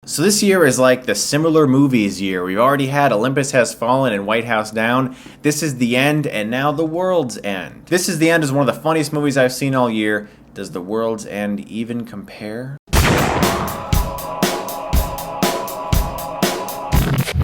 So this year is like the similar movies year. We've already had Olympus Has Fallen and White House Down. This is The End, and now The World's End. This is The End is one of the funniest movies I've seen all year. Does The World's End even compare?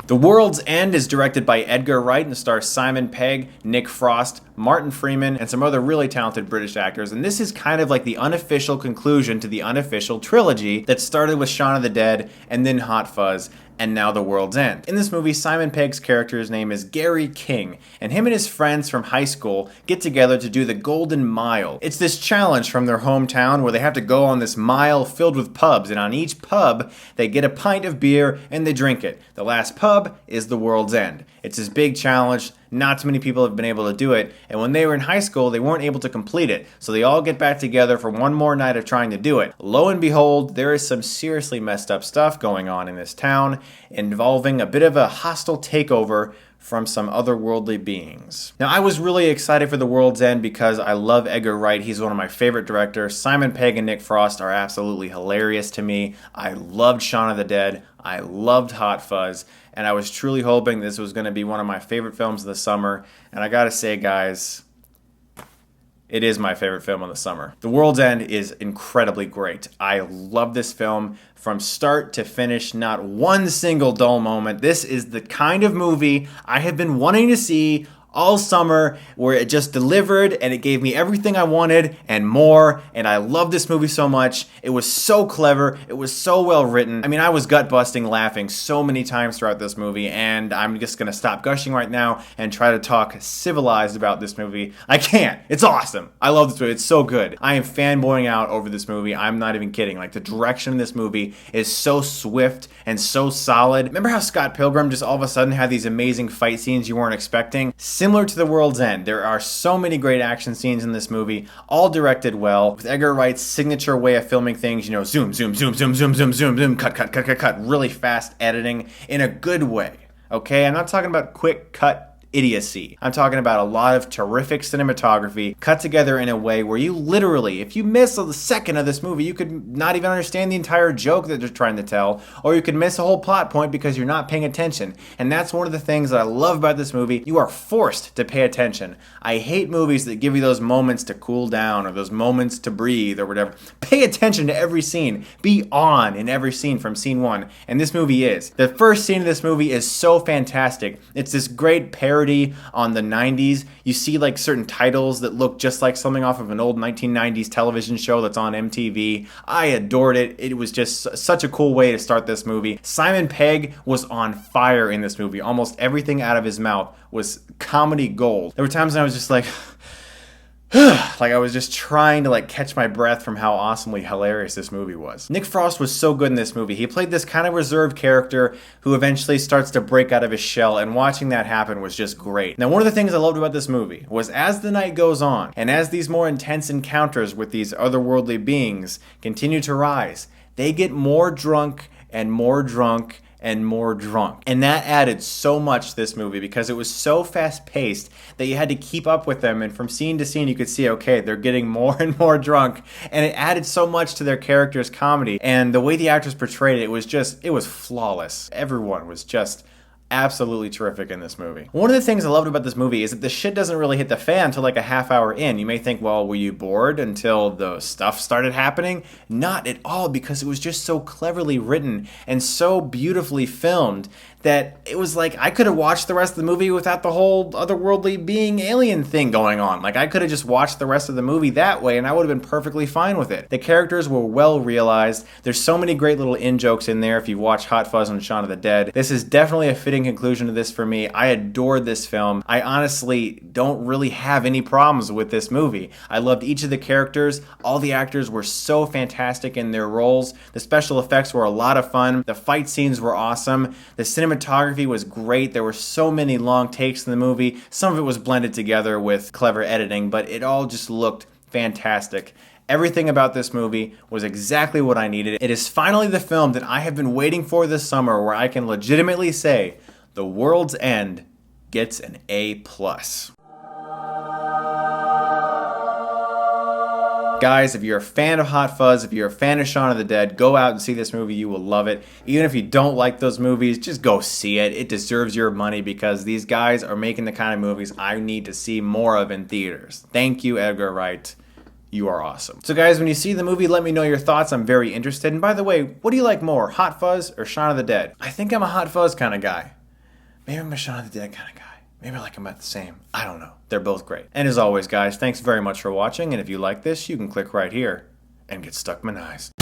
The World's End is directed by Edgar Wright and stars Simon Pegg, Nick Frost, Martin Freeman, and some other really talented British actors. And this is kind of like the unofficial conclusion to the unofficial trilogy that started with Shaun of the Dead and then Hot Fuzz, and now The World's End. In this movie, Simon Pegg's character's name is Gary King, and him and his friends from high school get together to do the Golden Mile. It's this challenge from their hometown where they have to go on this mile filled with pubs, and on each pub, they get a pint of beer and they drink it. The last pub is The World's End. It's this big challenge. Not too many people have been able to do it, and when they were in high school, they weren't able to complete it, so they all get back together for one more night of trying to do it. Lo and behold, there is some seriously messed up stuff going on in this town, involving a bit of a hostile takeover from some otherworldly beings. Now, I was really excited for The World's End because I love Edgar Wright. He's one of my favorite directors. Simon Pegg and Nick Frost are absolutely hilarious to me. I loved Shaun of the Dead. I loved Hot Fuzz. And I was truly hoping this was going to be one of my favorite films of the summer. And I gotta say, guys, it is my favorite film of the summer. The World's End is incredibly great. I love this film from start to finish, not one single dull moment. This is the kind of movie I have been wanting to see all summer, where it just delivered and it gave me everything I wanted and more, and I love this movie so much. It was so clever, it was so well written. I mean, I was gut-busting laughing so many times throughout this movie, and I'm just gonna stop gushing right now and try to talk civilized about this movie. I can't. It's awesome. I love this movie. It's so good. I am fanboying out over this movie. I'm not even kidding. Like, the direction in this movie is so swift and so solid. Remember how Scott Pilgrim just all of a sudden had these amazing fight scenes you weren't expecting? Similar to The World's End, there are so many great action scenes in this movie, all directed well, with Edgar Wright's signature way of filming things, zoom, zoom, zoom, zoom, zoom, zoom, zoom, zoom, cut, cut, cut, cut, cut, really fast editing in a good way, okay? I'm not talking about quick cut idiocy. I'm talking about a lot of terrific cinematography cut together in a way where you literally, if you miss a second of this movie, you could not even understand the entire joke that they're trying to tell, or you could miss a whole plot point because you're not paying attention. And that's one of the things that I love about this movie. You are forced to pay attention. I hate movies that give you those moments to cool down or those moments to breathe or whatever. Pay attention to every scene. Be on in every scene from scene one. And this movie is. The first scene of this movie is so fantastic. It's this great parody on the 90s. You see like certain titles that look just like something off of an old 1990s television show that's on MTV. I adored it. It was just such a cool way to start this movie. Simon Pegg was on fire in this movie. Almost everything out of his mouth was comedy gold. There were times when I was just like like I was just trying to catch my breath from how awesomely hilarious this movie was. Nick Frost was so good in this movie. He played this kind of reserved character who eventually starts to break out of his shell, and watching that happen was just great. Now, one of the things I loved about this movie was as the night goes on, and as these more intense encounters with these otherworldly beings continue to rise, they get more drunk and more drunk and more drunk. And that added so much to this movie because it was so fast-paced that you had to keep up with them, and from scene to scene you could see, okay, they're getting more and more drunk, and it added so much to their characters' comedy. And the way the actors portrayed it was flawless. Everyone was just absolutely terrific in this movie. One of the things I loved about this movie is that the shit doesn't really hit the fan until like a half hour in. You may think, well, were you bored until the stuff started happening? Not at all, because it was just so cleverly written and so beautifully filmed that it was like I could have watched the rest of the movie without the whole otherworldly being alien thing going on. Like, I could have just watched the rest of the movie that way and I would have been perfectly fine with it. The characters were well realized. There's so many great little in-jokes in there if you watch Hot Fuzz and Shaun of the Dead. This is definitely a fitting conclusion to this for me. I adored this film. I honestly don't really have any problems with this movie. I loved each of the characters. All the actors were so fantastic in their roles. The special effects were a lot of fun. The fight scenes were awesome. The cinematography was great. There were so many long takes in the movie. Some of it was blended together with clever editing, but it all just looked fantastic. Everything about this movie was exactly what I needed. It is finally the film that I have been waiting for this summer where I can legitimately say The World's End gets an A+. Guys, if you're a fan of Hot Fuzz, if you're a fan of Shaun of the Dead, go out and see this movie. You will love it. Even if you don't like those movies, just go see it. It deserves your money because these guys are making the kind of movies I need to see more of in theaters. Thank you, Edgar Wright. You are awesome. So guys, when you see the movie, let me know your thoughts. I'm very interested. And by the way, what do you like more, Hot Fuzz or Shaun of the Dead? I think I'm a Hot Fuzz kind of guy. Maybe I'm a Shaun of the Dead kind of guy. Maybe I like them about the same. I don't know. They're both great. And as always, guys, thanks very much for watching. And if you like this, you can click right here and get Stuckmanized.